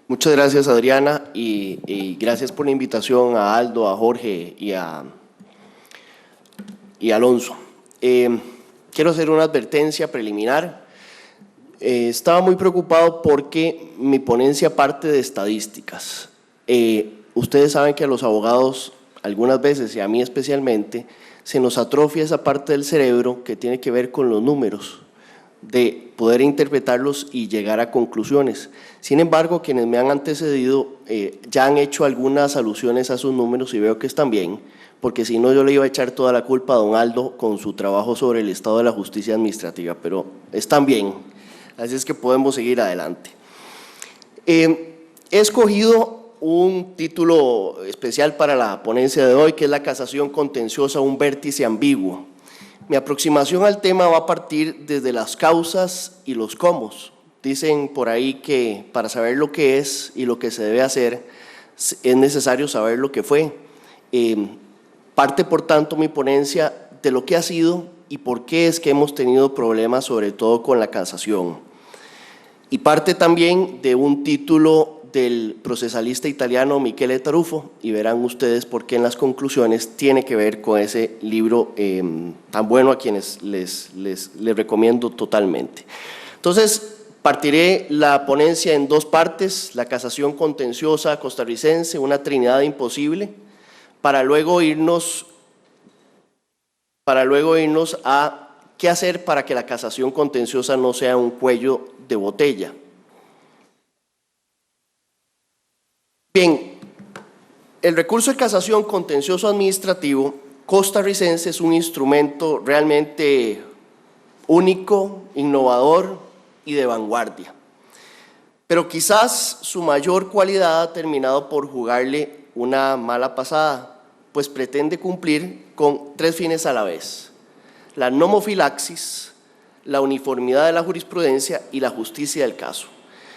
Muchas gracias, Adriana, y gracias por la invitación a Aldo, a Jorge y a Alonso. Quiero hacer una advertencia preliminar. Estaba muy preocupado porque mi ponencia parte de estadísticas. Ustedes saben que a los abogados, algunas veces, y a mí especialmente, se nos atrofia esa parte del cerebro que tiene que ver con los números, de poder interpretarlos y llegar a conclusiones. Sin embargo, quienes me han antecedido ya han hecho algunas alusiones a sus números y veo que están bien, porque si no yo le iba a echar toda la culpa a don Aldo con su trabajo sobre el estado de la justicia administrativa, pero están bien, así es que podemos seguir adelante. He escogido un título especial para la ponencia de hoy, que es la casación contenciosa, un vértice ambiguo. Mi aproximación al tema va a partir desde las causas y los cómo. Dicen por ahí que para saber lo que es y lo que se debe hacer es necesario saber lo que fue. Parte, por tanto, mi ponencia de lo que ha sido y por qué es que hemos tenido problemas, sobre todo con la casación. Y parte también de un título del procesalista italiano Michele Tarufo, y verán ustedes por qué en las conclusiones tiene que ver con ese libro tan bueno, a quienes les recomiendo totalmente. Entonces, partiré la ponencia en dos partes: la casación contenciosa costarricense, una trinidad imposible, para luego irnos a qué hacer para que la casación contenciosa no sea un cuello de botella. Bien, el recurso de casación contencioso administrativo costarricense es un instrumento realmente único, innovador y de vanguardia. Pero quizás su mayor cualidad ha terminado por jugarle una mala pasada, pues pretende cumplir con tres fines a la vez: la nomofilaxis, la uniformidad de la jurisprudencia y la justicia del caso.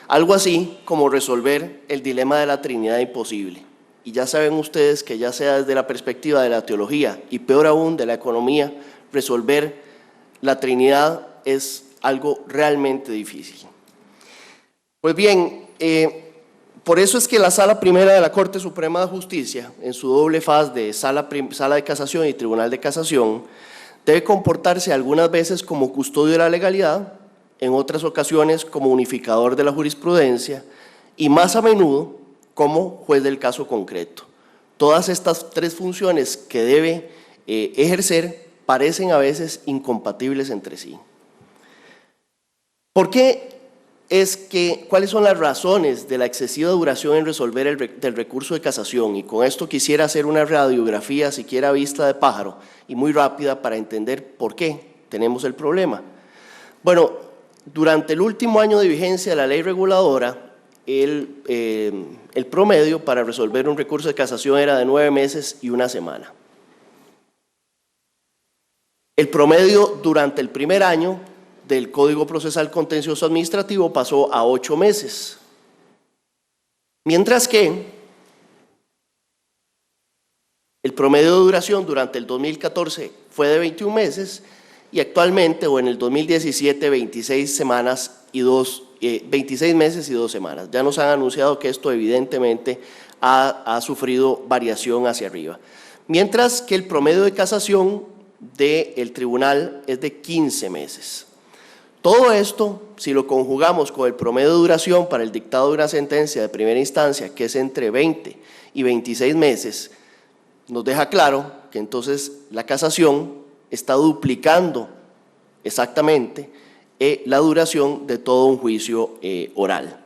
Algo así como resolver el dilema de la trinidad imposible. Y ya saben ustedes que ya sea desde la perspectiva de la teología y peor aún de la economía, resolver la trinidad es algo realmente difícil. Pues bien, por eso es que la Sala Primera de la Corte Suprema de Justicia, en su doble faz de sala de casación y tribunal de casación, debe comportarse algunas veces como custodio de la legalidad, en otras ocasiones como unificador de la jurisprudencia y más a menudo como juez del caso concreto. Todas estas tres funciones que debe ejercer parecen a veces incompatibles entre sí. ¿Cuáles son las razones de la excesiva duración en resolver del recurso de casación? Y con esto quisiera hacer una radiografía, siquiera a vista de pájaro, y muy rápida para entender por qué tenemos el problema. Bueno, durante el último año de vigencia de la ley reguladora, el promedio para resolver un recurso de casación era de 9 meses y 1 semana. El promedio durante el primer año del Código Procesal Contencioso Administrativo pasó a 8 meses, mientras que el promedio de duración durante el 2014 fue de 21 meses y actualmente, o en el 2017, 26 meses y 2 semanas. Ya nos han anunciado que esto evidentemente ha sufrido variación hacia arriba. Mientras que el promedio de casación del tribunal es de 15 meses. Todo esto, si lo conjugamos con el promedio de duración para el dictado de una sentencia de primera instancia, que es entre 20 y 26 meses, nos deja claro que entonces la casación está duplicando exactamente la duración de todo un juicio oral.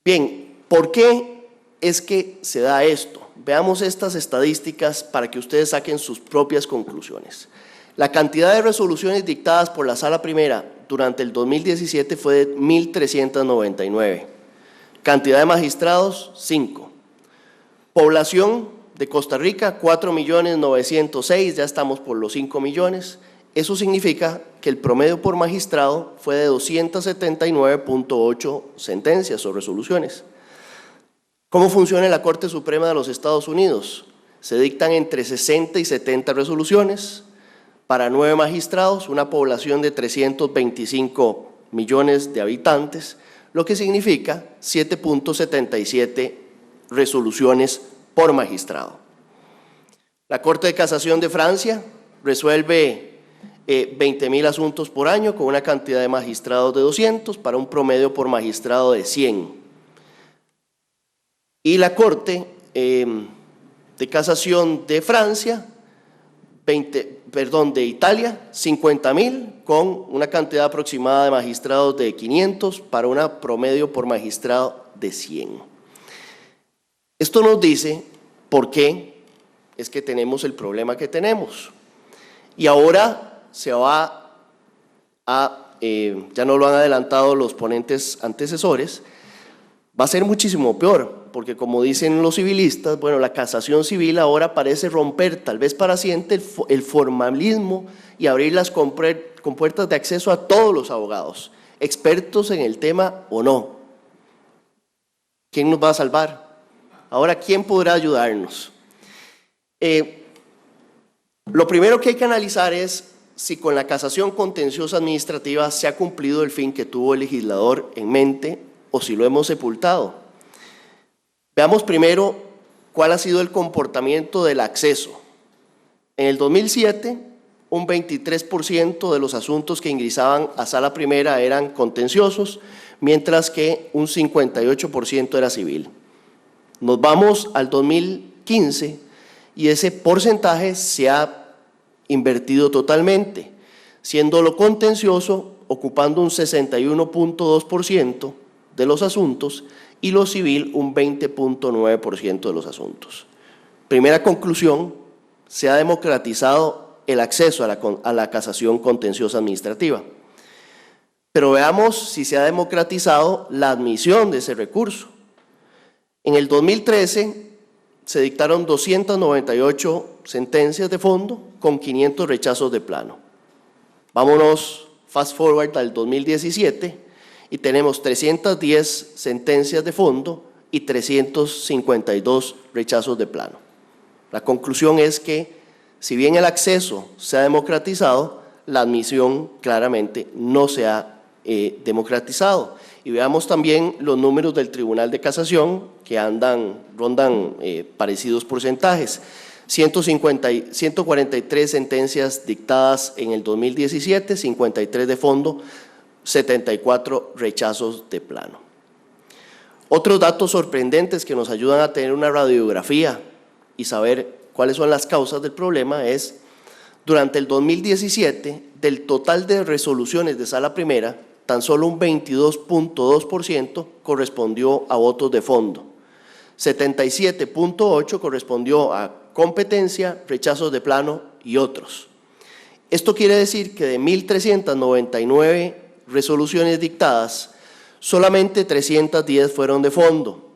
Bien, ¿por qué es que se da esto? Veamos estas estadísticas para que ustedes saquen sus propias conclusiones. La cantidad de resoluciones dictadas por la Sala Primera durante el 2017 fue de 1.399. Cantidad de magistrados, 5. Población de Costa Rica, 4.906.000, ya estamos por los 5 millones. Eso significa que el promedio por magistrado fue de 279.8 sentencias o resoluciones. ¿Cómo funciona la Corte Suprema de los Estados Unidos? Se dictan entre 60 y 70 resoluciones para 9 magistrados, una población de 325 millones de habitantes, lo que significa 7.77 resoluciones por magistrado. La Corte de Casación de Francia resuelve 20.000 asuntos por año con una cantidad de magistrados de 200 para un promedio por magistrado de 100. Y la Corte de Casación de Francia, de Italia, 50.000 con una cantidad aproximada de magistrados de 500 para un promedio por magistrado de 100. Esto nos dice por qué es que tenemos el problema que tenemos. Y ahora se va a, ya no lo han adelantado los ponentes antecesores, va a ser muchísimo peor, porque como dicen los civilistas, bueno, la casación civil ahora parece romper, tal vez para siempre, el formalismo y abrir las compuertas de acceso a todos los abogados, expertos en el tema o no. ¿Quién nos va a salvar? Ahora, ¿quién podrá ayudarnos? Lo primero que hay que analizar es si con la casación contenciosa administrativa se ha cumplido el fin que tuvo el legislador en mente o si lo hemos sepultado. Veamos primero cuál ha sido el comportamiento del acceso. En el 2007, un 23% de los asuntos que ingresaban a sala primera eran contenciosos, mientras que un 58% era civil. Nos vamos al 2015 y ese porcentaje se ha invertido totalmente, siendo lo contencioso ocupando un 61.2% de los asuntos y lo civil un 20.9% de los asuntos. Primera conclusión, se ha democratizado el acceso a la casación contenciosa administrativa. Pero veamos si se ha democratizado la admisión de ese recurso. En el 2013 se dictaron 298 sentencias de fondo con 500 rechazos de plano. Vámonos fast forward al 2017 y tenemos 310 sentencias de fondo y 352 rechazos de plano. La conclusión es que, si bien el acceso se ha democratizado, la admisión claramente no se ha democratizado. Y veamos también los números del Tribunal de Casación que rondan parecidos porcentajes. 143 sentencias dictadas en el 2017, 53 de fondo, 74 rechazos de plano. Otros datos sorprendentes que nos ayudan a tener una radiografía y saber cuáles son las causas del problema es, durante el 2017, del total de resoluciones de sala primera, tan solo un 22.2% correspondió a votos de fondo, 77.8% correspondió a competencia, rechazos de plano y otros. Esto quiere decir que de 1.399 resoluciones dictadas, solamente 310 fueron de fondo.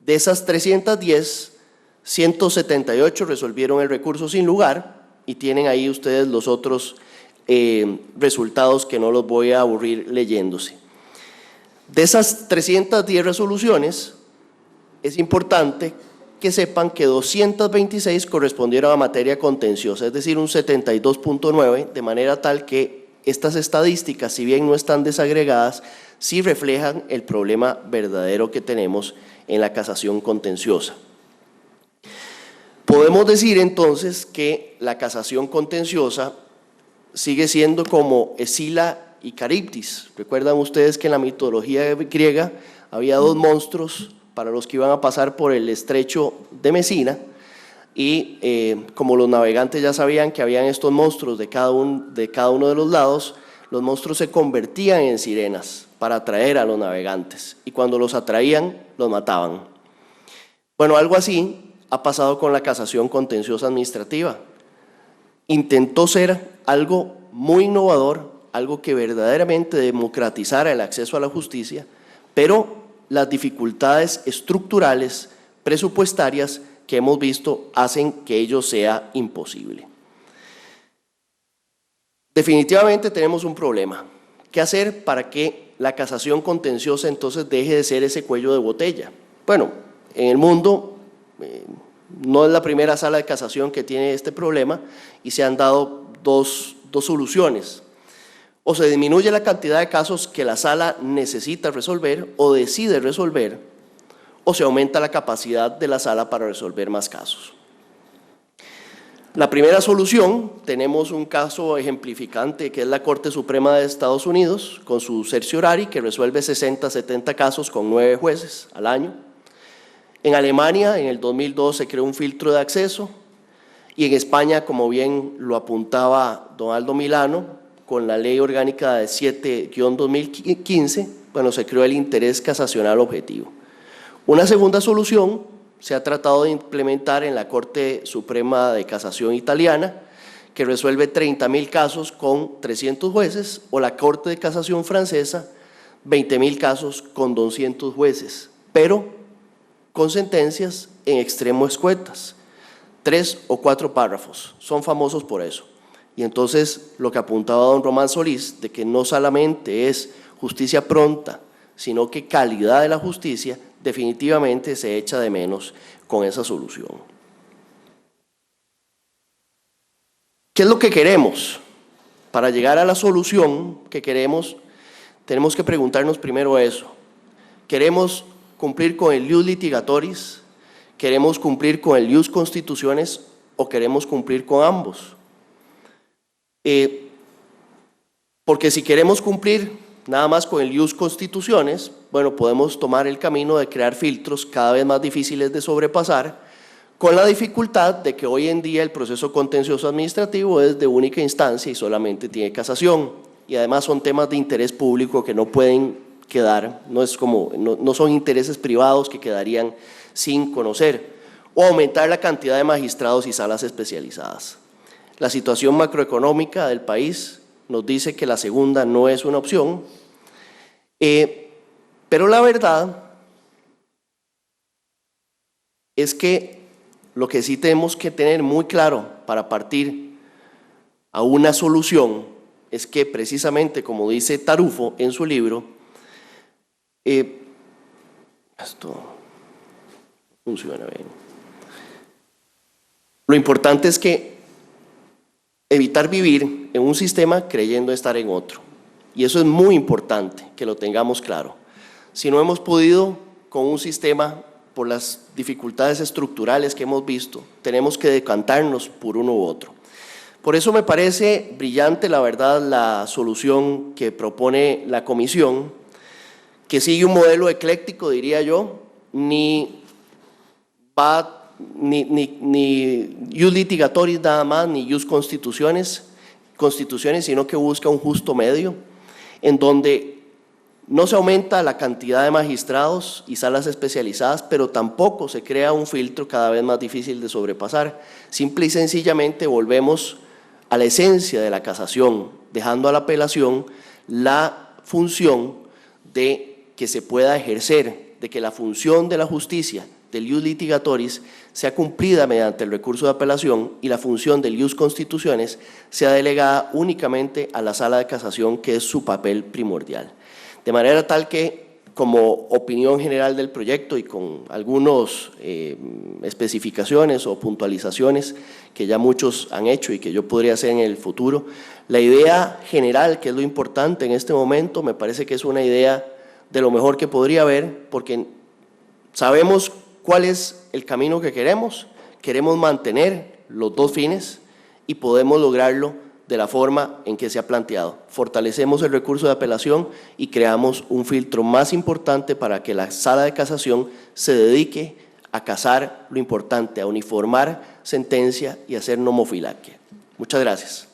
De esas 310, 178 resolvieron el recurso sin lugar y tienen ahí ustedes los otros resultados que no los voy a aburrir leyéndose. De esas 310 resoluciones, es importante que sepan que 226 correspondieron a materia contenciosa, es decir, un 72.9%, de manera tal que estas estadísticas, si bien no están desagregadas, sí reflejan el problema verdadero que tenemos en la casación contenciosa. Podemos decir entonces que la casación contenciosa sigue siendo como Escila y Caribdis. Recuerdan ustedes que en la mitología griega había dos monstruos para los que iban a pasar por el estrecho de Mesina y como los navegantes ya sabían que habían estos monstruos de cada uno de los lados, los monstruos se convertían en sirenas para atraer a los navegantes y cuando los atraían, los mataban. Bueno, algo así ha pasado con la casación contenciosa administrativa. Intentó ser algo muy innovador, algo que verdaderamente democratizara el acceso a la justicia, pero las dificultades estructurales, presupuestarias que hemos visto hacen que ello sea imposible. Definitivamente tenemos un problema. ¿Qué hacer para que la casación contenciosa entonces deje de ser ese cuello de botella? Bueno, en el mundo no es la primera sala de casación que tiene este problema y se han dado dos soluciones. o se disminuye la cantidad de casos que la sala necesita resolver o decide resolver, o se aumenta la capacidad de la sala para resolver más casos. La primera solución, tenemos un caso ejemplificante que es la Corte Suprema de Estados Unidos con su certiorari que resuelve 60, 70 casos con 9 jueces al año. En Alemania, en el 2002, se creó un filtro de acceso y en España, como bien lo apuntaba don Aldo Milano, con la Ley Orgánica de 7-2015, bueno, se creó el interés casacional objetivo. Una segunda solución se ha tratado de implementar en la Corte Suprema de Casación italiana, que resuelve 30.000 casos con 300 jueces, o la Corte de Casación francesa, 20.000 casos con 200 jueces, pero con sentencias en extremo escuetas, 3 o 4 párrafos, son famosos por eso. Y entonces lo que apuntaba don Román Solís, de que no solamente es justicia pronta, sino que calidad de la justicia, definitivamente se echa de menos con esa solución. ¿Qué es lo que queremos? Para llegar a la solución que queremos, tenemos que preguntarnos primero eso. ¿Queremos cumplir con el ius litigatoris? ¿Queremos cumplir con el ius constitutiones o queremos cumplir con ambos? Porque si queremos cumplir nada más con el ius constitutiones, bueno, podemos tomar el camino de crear filtros cada vez más difíciles de sobrepasar, con la dificultad de que hoy en día el proceso contencioso administrativo es de única instancia y solamente tiene casación, y además son temas de interés público que no pueden quedar, no son intereses privados que quedarían sin conocer, o aumentar la cantidad de magistrados y salas especializadas. La situación macroeconómica del país nos dice que la segunda no es una opción, pero la verdad es que lo que sí tenemos que tener muy claro para partir a una solución es que precisamente, como dice Tarufo en su libro, esto funciona bien. Lo importante es que evitar vivir en un sistema creyendo estar en otro. Y eso es muy importante que lo tengamos claro. Si no hemos podido con un sistema por las dificultades estructurales que hemos visto, tenemos que decantarnos por uno u otro. Por eso me parece brillante, la verdad, la solución que propone la comisión, que sigue un modelo ecléctico, diría yo, ni ius litigatoris nada más, ni ius constituciones, sino que busca un justo medio, en donde no se aumenta la cantidad de magistrados y salas especializadas, pero tampoco se crea un filtro cada vez más difícil de sobrepasar. Simple y sencillamente volvemos a la esencia de la casación, dejando a la apelación la función de que se pueda ejercer, de que la función de la justicia, del ius litigatoris, sea cumplida mediante el recurso de apelación y la función del ius constitutiones sea delegada únicamente a la sala de casación, que es su papel primordial. De manera tal que, como opinión general del proyecto y con algunas especificaciones o puntualizaciones que ya muchos han hecho y que yo podría hacer en el futuro, la idea general, que es lo importante en este momento, me parece que es una idea de lo mejor que podría haber, porque sabemos cuál es el camino que queremos mantener los dos fines y podemos lograrlo de la forma en que se ha planteado. Fortalecemos el recurso de apelación y creamos un filtro más importante para que la sala de casación se dedique a casar lo importante, a uniformar sentencia y hacer nomofilaquia. Muchas gracias.